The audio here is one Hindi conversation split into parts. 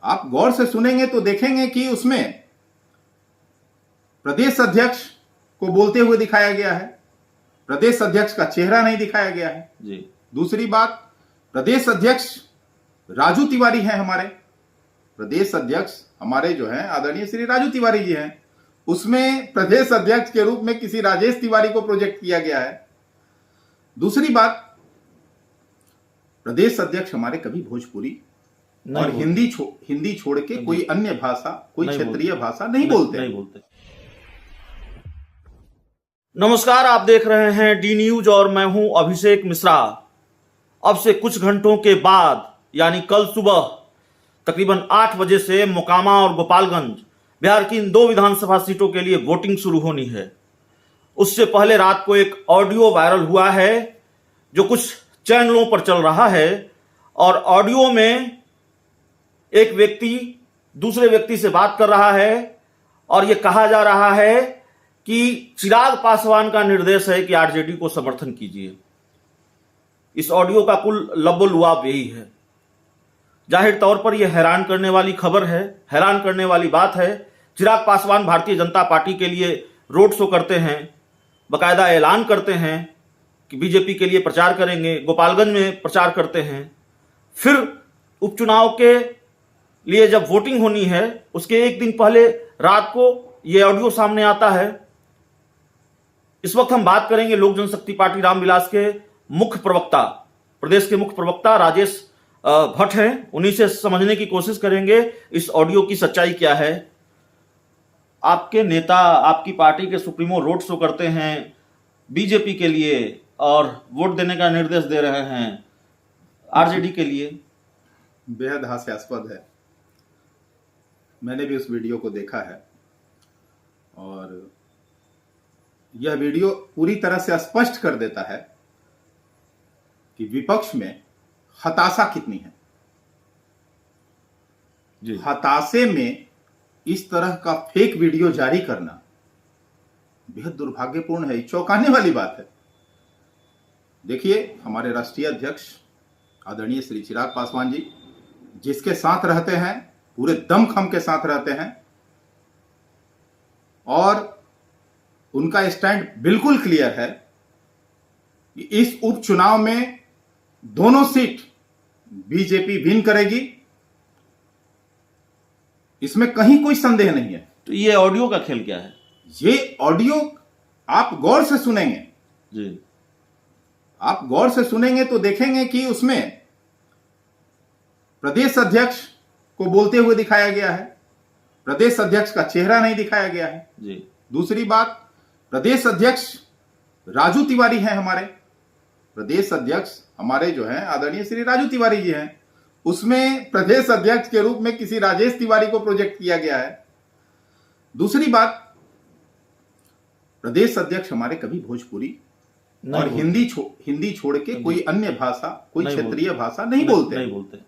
आप गौर से सुनेंगे तो देखेंगे कि उसमें प्रदेश अध्यक्ष को बोलते हुए दिखाया गया है, प्रदेश अध्यक्ष का चेहरा नहीं दिखाया गया है जी। दूसरी बात, प्रदेश अध्यक्ष राजू तिवारी हैं, हमारे प्रदेश अध्यक्ष हमारे जो हैं आदरणीय श्री राजू तिवारी जी हैं, उसमें प्रदेश अध्यक्ष के रूप में किसी राजेश तिवारी को प्रोजेक्ट किया गया है। दूसरी बात, प्रदेश अध्यक्ष हमारे कभी भोजपुरी और हिंदी छोड़ के कोई अन्य भाषा, कोई क्षेत्रीय भाषा नहीं बोलते। नमस्कार, आप देख रहे हैं डी न्यूज और मैं हूं अभिषेक मिश्रा। अब से कुछ घंटों के बाद यानी कल सुबह तकरीबन 8 बजे से मोकामा और गोपालगंज बिहार की इन 2 विधानसभा सीटों के लिए वोटिंग शुरू होनी है। उससे पहले रात को एक ऑडियो वायरल हुआ है जो कुछ चैनलों पर चल रहा है और ऑडियो में एक व्यक्ति दूसरे व्यक्ति से बात कर रहा है और यह कहा जा रहा है कि चिराग पासवान का निर्देश है कि आरजेडी को समर्थन कीजिए। इस ऑडियो का कुल लबो-लुआब यही है। जाहिर तौर पर यह हैरान करने वाली खबर है, हैरान करने वाली बात है। चिराग पासवान भारतीय जनता पार्टी के लिए रोड शो करते हैं, बाकायदा ऐलान करते हैं कि बीजेपी के लिए प्रचार करेंगे, गोपालगंज में प्रचार करते हैं। फिर उपचुनाव के लिए जब वोटिंग होनी है उसके एक दिन पहले रात को यह ऑडियो सामने आता है। इस वक्त हम बात करेंगे लोक जनशक्ति पार्टी रामविलास के मुख्य प्रवक्ता, प्रदेश के मुख्य प्रवक्ता राजेश भट्ट हैं। उन्हीं से समझने की कोशिश करेंगे इस ऑडियो की सच्चाई क्या है। आपके नेता, आपकी पार्टी के सुप्रीमो रोड शो करते हैं बीजेपी के लिए और वोट देने का निर्देश दे रहे हैं आरजेडी के लिए। बेहद हास्यास्पद है। मैंने भी उस वीडियो को देखा है और यह वीडियो पूरी तरह से स्पष्ट कर देता है कि विपक्ष में हताशा कितनी है जी। हताशे में इस तरह का फेक वीडियो जारी करना बेहद दुर्भाग्यपूर्ण है, चौंकाने वाली बात है। देखिए, हमारे राष्ट्रीय अध्यक्ष आदरणीय श्री चिराग पासवान जी जिसके साथ रहते हैं, पूरे दमखम के साथ रहते हैं और उनका स्टैंड बिल्कुल क्लियर है कि इस उपचुनाव में दोनों सीट बीजेपी विन करेगी, इसमें कहीं कोई संदेह नहीं है। तो ये ऑडियो का खेल क्या है? ये ऑडियो आप गौर से सुनेंगे जी, आप गौर से सुनेंगे तो देखेंगे कि उसमें प्रदेश अध्यक्ष को बोलते हुए दिखाया गया है, प्रदेश अध्यक्ष का चेहरा नहीं दिखाया गया है जी। दूसरी बात, प्रदेश अध्यक्ष राजू तिवारी हैं, हमारे प्रदेश अध्यक्ष हमारे जो हैं आदरणीय श्री राजू तिवारी जी हैं, उसमें प्रदेश अध्यक्ष के रूप में किसी राजेश तिवारी को प्रोजेक्ट किया गया है। दूसरी बात, प्रदेश अध्यक्ष हमारे कभी भोजपुरी और हिंदी छोड़ के कोई अन्य भाषा, कोई क्षेत्रीय भाषा नहीं बोलते।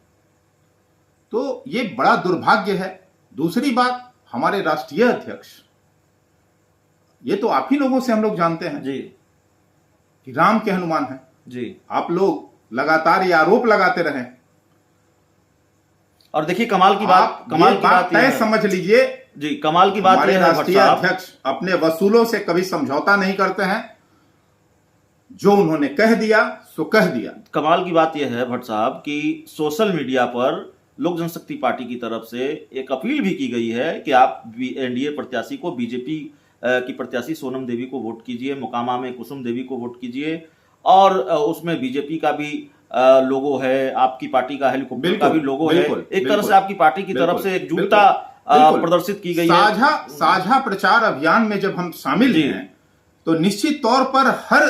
तो ये बड़ा दुर्भाग्य है। दूसरी बात, हमारे राष्ट्रीय अध्यक्ष, ये तो आप ही लोगों से हम लोग जानते हैं जी कि राम के हनुमान हैं जी। आप लोग लगातार ये आरोप लगाते रहे और देखिए कमाल की बात तय समझ लीजिए जी, कमाल की बात हमारे राष्ट्रीय अध्यक्ष अपने वसूलों से कभी समझौता नहीं करते हैं। जो उन्होंने कह दिया सो कह दिया। कमाल की बात यह है भट्ट साहब कि सोशल मीडिया पर लोक जनशक्ति पार्टी की तरफ से एक अपील भी की गई है कि आप एनडीए प्रत्याशी को, बीजेपी की प्रत्याशी सोनम देवी को वोट कीजिए, मोकामा में कुसुम देवी को वोट कीजिए और उसमें बीजेपी का भी लोगो है, आपकी पार्टी का हेलीकॉप्टर का भी लोगो है। एक तरह से आपकी पार्टी की तरफ से एकजुटता प्रदर्शित की गई है। साझा प्रचार अभियान में जब हम शामिल हैं तो निश्चित तौर पर हर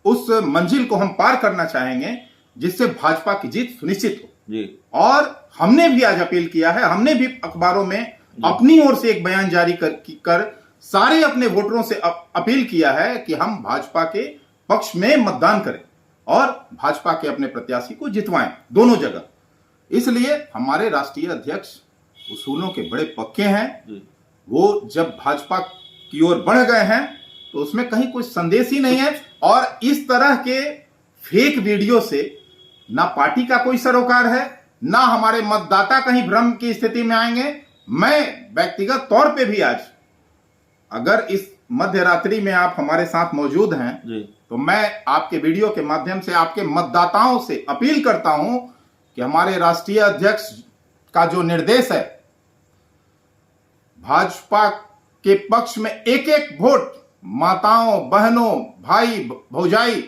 उस मंजिल को हम पार करना चाहेंगे जिससे भाजपा की जीत सुनिश्चित हो जी। और हमने भी आज अपील किया है, हमने भी अखबारों में अपनी ओर से एक बयान जारी कर सारे अपने वोटरों से अपील किया है कि हम भाजपा के पक्ष में मतदान करें और भाजपा के अपने प्रत्याशी को जितवाएं दोनों जगह। इसलिए हमारे राष्ट्रीय अध्यक्ष उसूलों के बड़े पक्के हैं। वो जब भाजपा की ओर बढ़ गए हैं तो उसमें कहीं कोई संदेश ही नहीं है और इस तरह के फेक वीडियो से ना पार्टी का कोई सरोकार है, ना हमारे मतदाता कहीं भ्रम की स्थिति में आएंगे। मैं व्यक्तिगत तौर पे भी आज, अगर इस मध्य रात्रि में आप हमारे साथ मौजूद हैं जी। तो मैं आपके वीडियो के माध्यम से आपके मतदाताओं से अपील करता हूं कि हमारे राष्ट्रीय अध्यक्ष का जो निर्देश है, भाजपा के पक्ष में एक एक वोट माताओं, बहनों, भाई, भौजाई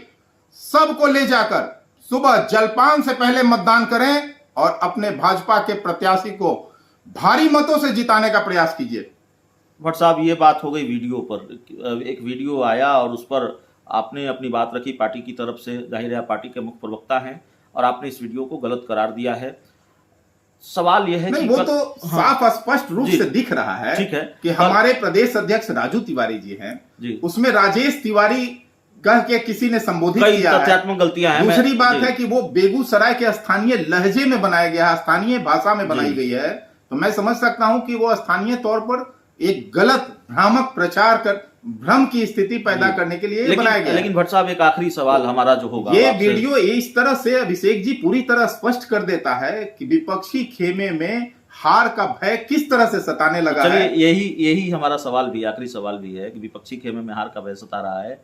सबको ले जाकर सुबह जलपान से पहले मतदान करें और अपने भाजपा के प्रत्याशी को भारी मतों से जिताने का प्रयास कीजिए। भट्ट साहब, ये बात हो गई वीडियो पर। एक वीडियो आया और उस पर आपने अपनी बात रखी पार्टी की तरफ से। जाहिर है पार्टी के मुख्य प्रवक्ता हैं और आपने इस वीडियो को गलत करार दिया है। सवाल यह है नहीं, कि वो तो साफ स्पष्ट रूप से दिख रहा है, ठीक है कि हमारे प्रदेश अध्यक्ष राजू तिवारी जी हैं जी। उसमें राजेश तिवारी कह के किसी ने संबोधित कई किया है। तथ्यात्मक गलतियां हैं। दूसरी बात है कि वो बेगूसराय के स्थानीय लहजे में बनाया गया है, स्थानीय भाषा में बनाई गई है। तो मैं समझ सकता हूं कि वो स्थानीय तौर पर एक गलत भ्रामक प्रचार कर भ्रम की स्थिति पैदा करने के लिए बनाया गया। लेकिन भट्ट साहब, एक आखिरी सवाल हमारा जो होगा, ये वीडियो इस तरह से अभिषेक जी पूरी तरह स्पष्ट कर देता है कि विपक्षी खेमे में हार का भय किस तरह से सताने लगा है। यही हमारा सवाल भी, आखिरी सवाल भी है कि विपक्षी खेमे में हार का भय सता रहा है।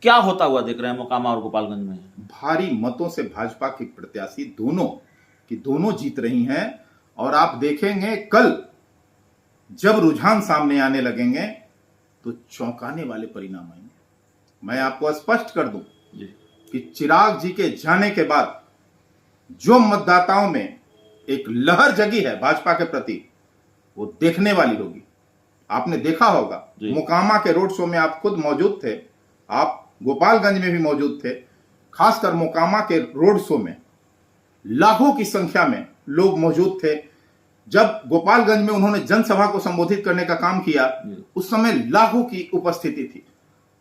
क्या होता हुआ देख रहे हैं मोकामा और गोपालगंज में? भारी मतों से भाजपा की प्रत्याशी दोनों जीत रही हैं और आप देखेंगे कल जब रुझान सामने आने लगेंगे तो चौंकाने वाले परिणाम आएंगे। मैं आपको स्पष्ट कर दूं कि चिराग जी के जाने के बाद जो मतदाताओं में एक लहर जगी है भाजपा के प्रति, वो देखने वाली होगी। आपने देखा होगा मोकामा के रोड शो में आप खुद मौजूद थे, आप गोपालगंज में भी मौजूद थे। खासकर मोकामा के रोड शो में लाखों की संख्या में लोग मौजूद थे। जब गोपालगंज में उन्होंने जनसभा को संबोधित करने का काम किया, उस समय लाखों की उपस्थिति थी।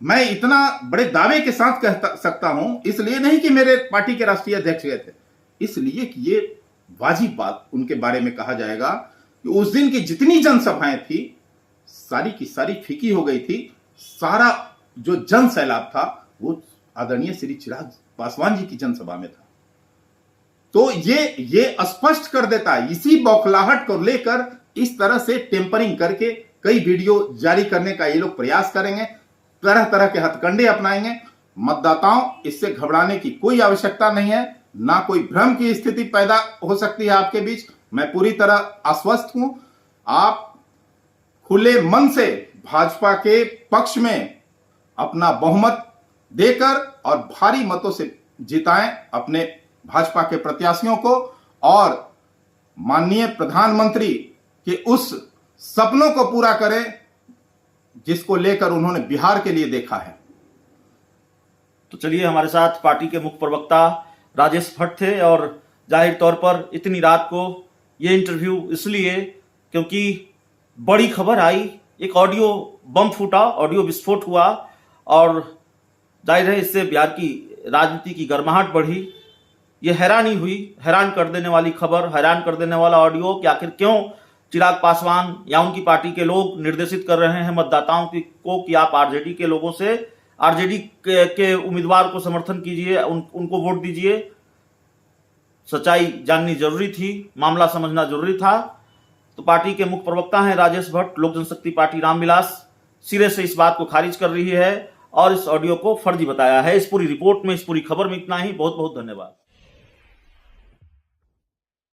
मैं इतना बड़े दावे के साथ कह सकता हूं, इसलिए नहीं कि मेरे पार्टी के राष्ट्रीय अध्यक्ष गए थे, इसलिए कि ये वाजिब बात उनके बारे में कहा जाएगा कि उस दिन की जितनी जनसभाएं थी सारी की सारी फीकी हो गई थी। सारा जो जन सैलाब था वो आदरणीय श्री चिराग पासवान जी की जनसभा में था। तो ये स्पष्ट कर देता है। इसी बौखलाहट को लेकर इस तरह से टेम्परिंग करके कई वीडियो जारी करने का ये लोग प्रयास करेंगे, तरह तरह के हथकंडे अपनाएंगे। मतदाताओं, इससे घबराने की कोई आवश्यकता नहीं है, ना कोई भ्रम की स्थिति पैदा हो सकती है आपके बीच। मैं पूरी तरह आश्वस्त हूं। आप खुले मन से भाजपा के पक्ष में अपना बहुमत देकर और भारी मतों से जिताएं अपने भाजपा के प्रत्याशियों को और माननीय प्रधानमंत्री के उस सपनों को पूरा करें जिसको लेकर उन्होंने बिहार के लिए देखा है। तो चलिए, हमारे साथ पार्टी के मुख्य प्रवक्ता राजेश भट्ट थे और जाहिर तौर पर इतनी रात को ये इंटरव्यू इसलिए क्योंकि बड़ी खबर आई, एक ऑडियो बम फूटा, ऑडियो विस्फोट हुआ और जाहिर है इससे बिहार की राजनीति की गर्माहट बढ़ी। ये हैरानी हुई, हैरान कर देने वाली खबर, हैरान कर देने वाला ऑडियो कि आखिर क्यों चिराग पासवान या उनकी पार्टी के लोग निर्देशित कर रहे हैं मतदाताओं को कि आप आरजेडी के लोगों से, आरजेडी के उम्मीदवार को समर्थन कीजिए, उनको वोट दीजिए। सच्चाई जाननी जरूरी थी, मामला समझना जरूरी था। तो पार्टी के मुख्य प्रवक्ता हैं राजेश भट्ट, लोक जनशक्ति पार्टी रामविलास सिरे से इस बात को खारिज कर रही है और इस ऑडियो को फर्जी बताया है। इस पूरी रिपोर्ट में, इस पूरी खबर में इतना ही। बहुत बहुत धन्यवाद।